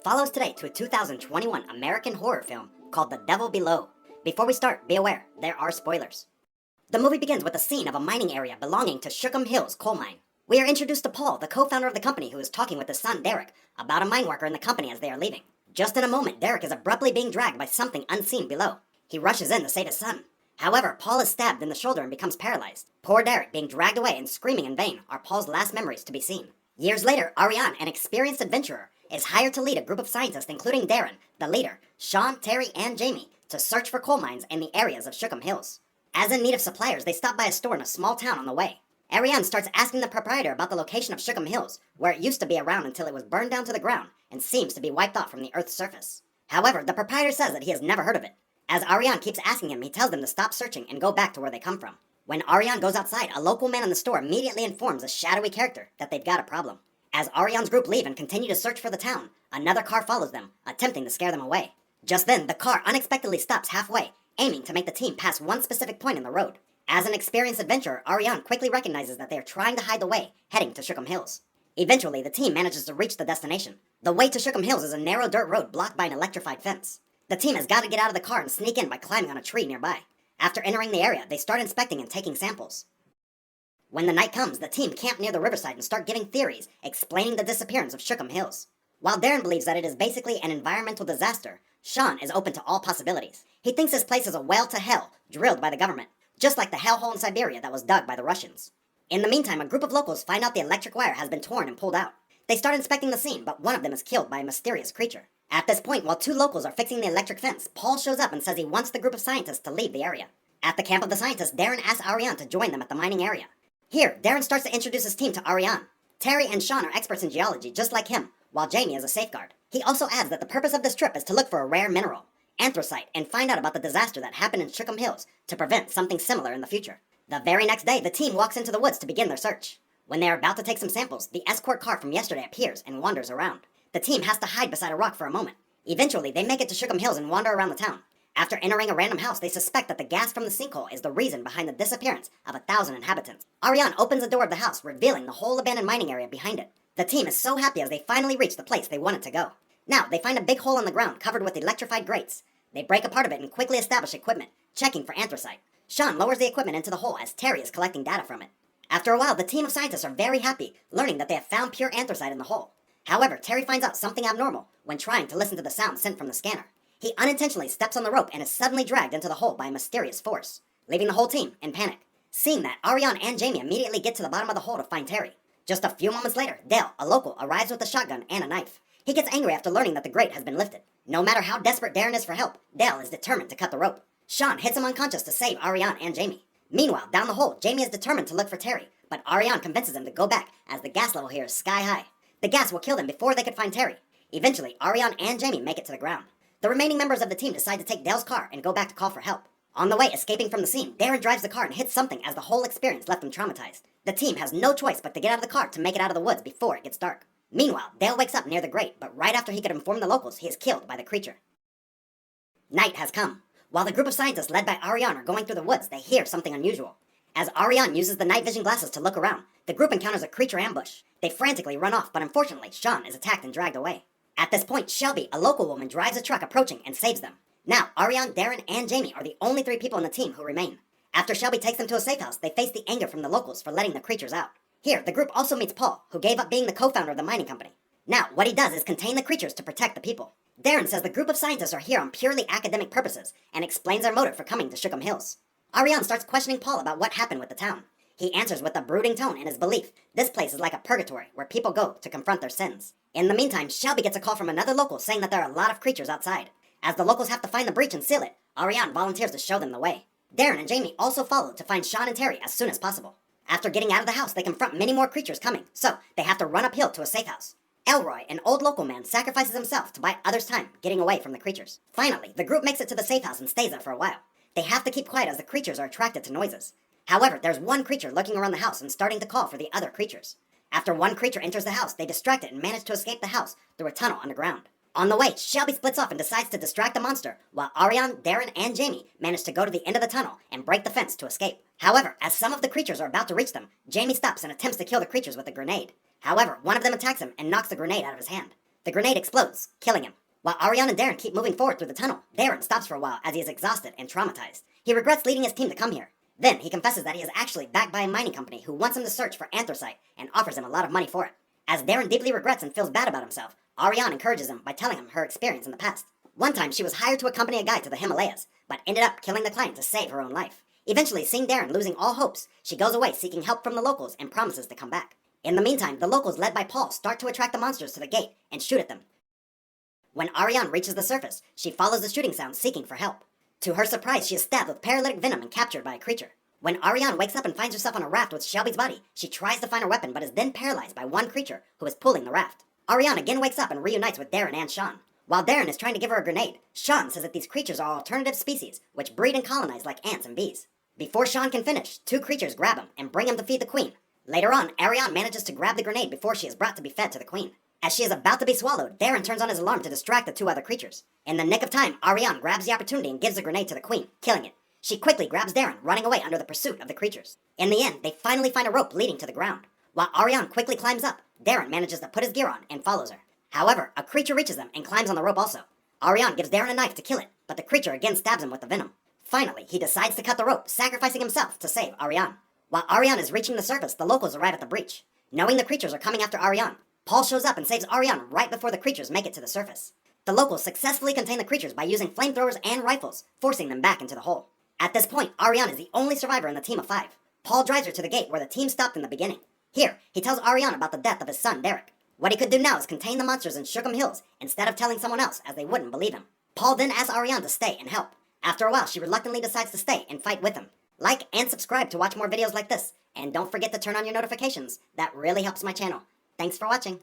follows today to a 2021 American horror film called The Devil Below. Before we start, be aware, there are spoilers. The movie begins with a scene of a mining area belonging to Shukum Hills coal mine. We are introduced to Paul, the co-founder of the company, who is talking with his son Derek about a mine worker in the company as they are leaving. Just in a moment, Derek is abruptly being dragged by something unseen below. He rushes in to save his son. However, Paul is stabbed in the shoulder and becomes paralyzed. Poor Derek being dragged away and screaming in vain are Paul's last memories to be seen. Years later, Ariane, an experienced adventurer, is hired to lead a group of scientists including Darren, the leader, Sean, Terry, and Jamie, to search for coal mines in the areas of Shukum Hills. As in need of suppliers, they stop by a store in a small town on the way. Ariane starts asking the proprietor about the location of Shukum Hills, where it used to be around until it was burned down to the ground and seems to be wiped off from the Earth's surface. However, the proprietor says that he has never heard of it. As Ariane keeps asking him, he tells them to stop searching and go back to where they come from. When Ariane goes outside, a local man in the store immediately informs a shadowy character that they've got a problem. As Ariane's group leave and continue to search for the town, another car follows them, attempting to scare them away. Just then, the car unexpectedly stops halfway, aiming to make the team pass one specific point in the road. As an experienced adventurer, Ariane quickly recognizes that they are trying to hide the way, heading to Shukum Hills. Eventually, the team manages to reach the destination. The way to Shukum Hills is a narrow dirt road blocked by an electrified fence. The team has got to get out of the car and sneak in by climbing on a tree nearby. After entering the area, they start inspecting and taking samples. When the night comes, the team camp near the riverside and start giving theories explaining the disappearance of Shukum Hills. While Darren believes that it is basically an environmental disaster, Sean is open to all possibilities. He thinks this place is a well to hell drilled by the government, just like the hellhole in Siberia that was dug by the Russians. In the meantime, a group of locals find out the electric wire has been torn and pulled out. They start inspecting the scene, but one of them is killed by a mysterious creature. At this point, while two locals are fixing the electric fence, Paul shows up and says he wants the group of scientists to leave the area. At the camp of the scientists, Darren asks Ariane to join them at the mining area. Here, Darren starts to introduce his team to Ariane. Terry and Sean are experts in geology, just like him, while Jamie is a safeguard. He also adds that the purpose of this trip is to look for a rare mineral, anthracite, and find out about the disaster that happened in Shukum Hills to prevent something similar in the future. The very next day, the team walks into the woods to begin their search. When they are about to take some samples, the escort car from yesterday appears and wanders around. The team has to hide beside a rock for a moment. Eventually, they make it to Shukum Hills and wander around the town. After entering a random house, they suspect that the gas from the sinkhole is the reason behind the disappearance of 1,000 inhabitants. Ariane opens the door of the house, revealing the whole abandoned mining area behind it. The team is so happy as they finally reach the place they wanted to go. Now, they find a big hole in the ground covered with electrified grates. They break a part of it and quickly establish equipment, checking for anthracite. Sean lowers the equipment into the hole as Terry is collecting data from it. After a while, the team of scientists are very happy, learning that they have found pure anthracite in the hole. However, Terry finds out something abnormal when trying to listen to the sound sent from the scanner. He unintentionally steps on the rope and is suddenly dragged into the hole by a mysterious force, leaving the whole team in panic. Seeing that, Ariane and Jamie immediately get to the bottom of the hole to find Terry. Just a few moments later, Dale, a local, arrives with a shotgun and a knife. He gets angry after learning that the grate has been lifted. No matter how desperate Darren is for help, Dale is determined to cut the rope. Sean hits him unconscious to save Ariane and Jamie. Meanwhile, down the hole, Jamie is determined to look for Terry, but Ariane convinces him to go back as the gas level here is sky high. The gas will kill them before they could find Terry. Eventually, Ariane and Jamie make it to the ground. The remaining members of the team decide to take Dale's car and go back to call for help. On the way, escaping from the scene, Darren drives the car and hits something as the whole experience left him traumatized. The team has no choice but to get out of the car to make it out of the woods before it gets dark. Meanwhile, Dale wakes up near the grate, but right after he could inform the locals, he is killed by the creature. Night has come. While the group of scientists led by Ariane are going through the woods, they hear something unusual. As Ariane uses the night vision glasses to look around, the group encounters a creature ambush. They frantically run off, but unfortunately, Sean is attacked and dragged away. At this point, Shelby, a local woman, drives a truck approaching and saves them. Now, Ariane, Darren, and Jamie are the only 3 people in the team who remain. After Shelby takes them to a safe house, they face the anger from the locals for letting the creatures out. Here, the group also meets Paul, who gave up being the co-founder of the mining company. Now, what he does is contain the creatures to protect the people. Darren says the group of scientists are here on purely academic purposes and explains their motive for coming to Shukum Hills. Ariane starts questioning Paul about what happened with the town. He answers with a brooding tone in his belief this place is like a purgatory where people go to confront their sins. In the meantime, Shelby gets a call from another local saying that there are a lot of creatures outside. As the locals have to find the breach and seal it, Ariane volunteers to show them the way. Darren and Jamie also follow to find Sean and Terry as soon as possible. After getting out of the house, they confront many more creatures coming, so they have to run uphill to a safe house. Elroy, an old local man, sacrifices himself to buy others time getting away from the creatures. Finally, the group makes it to the safe house and stays there for a while. They have to keep quiet as the creatures are attracted to noises. However, there's one creature lurking around the house and starting to call for the other creatures. After one creature enters the house, they distract it and manage to escape the house through a tunnel underground. On the way, Shelby splits off and decides to distract the monster, while Ariane, Darren, and Jamie manage to go to the end of the tunnel and break the fence to escape. However, as some of the creatures are about to reach them, Jamie stops and attempts to kill the creatures with a grenade. However, one of them attacks him and knocks the grenade out of his hand. The grenade explodes, killing him. While Ariane and Darren keep moving forward through the tunnel, Darren stops for a while as he is exhausted and traumatized. He regrets leading his team to come here. Then he confesses that he is actually backed by a mining company who wants him to search for anthracite and offers him a lot of money for it. As Darren deeply regrets and feels bad about himself, Ariane encourages him by telling him her experience in the past. One time she was hired to accompany a guy to the Himalayas, but ended up killing the client to save her own life. Eventually, seeing Darren losing all hopes, she goes away seeking help from the locals and promises to come back. In the meantime, the locals led by Paul start to attract the monsters to the gate and shoot at them. When Ariane reaches the surface, she follows the shooting sound seeking for help. To her surprise, she is stabbed with paralytic venom and captured by a creature. When Ariane wakes up and finds herself on a raft with Shelby's body, she tries to find her weapon but is then paralyzed by one creature who is pulling the raft. Ariane again wakes up and reunites with Darren and Sean. While Darren is trying to give her a grenade, Sean says that these creatures are alternative species which breed and colonize like ants and bees. Before Sean can finish, two creatures grab him and bring him to feed the queen. Later on, Ariane manages to grab the grenade before she is brought to be fed to the queen. As she is about to be swallowed, Darren turns on his alarm to distract the two other creatures. In the nick of time, Ariane grabs the opportunity and gives the grenade to the queen, killing it. She quickly grabs Darren, running away under the pursuit of the creatures. In the end, they finally find a rope leading to the ground. While Ariane quickly climbs up, Darren manages to put his gear on and follows her. However, a creature reaches them and climbs on the rope also. Ariane gives Darren a knife to kill it, but the creature again stabs him with the venom. Finally, he decides to cut the rope, sacrificing himself to save Ariane. While Ariane is reaching the surface, the locals arrive at the breach. Knowing the creatures are coming after Ariane, Paul shows up and saves Ariane right before the creatures make it to the surface. The locals successfully contain the creatures by using flamethrowers and rifles, forcing them back into the hole. At this point, Ariane is the only survivor in the team of 5. Paul drives her to the gate where the team stopped in the beginning. Here, he tells Ariane about the death of his son, Derek. What he could do now is contain the monsters in Shookum Hills instead of telling someone else, as they wouldn't believe him. Paul then asks Ariane to stay and help. After a while, she reluctantly decides to stay and fight with him. Like and subscribe to watch more videos like this, and don't forget to turn on your notifications. That really helps my channel. Thanks for watching.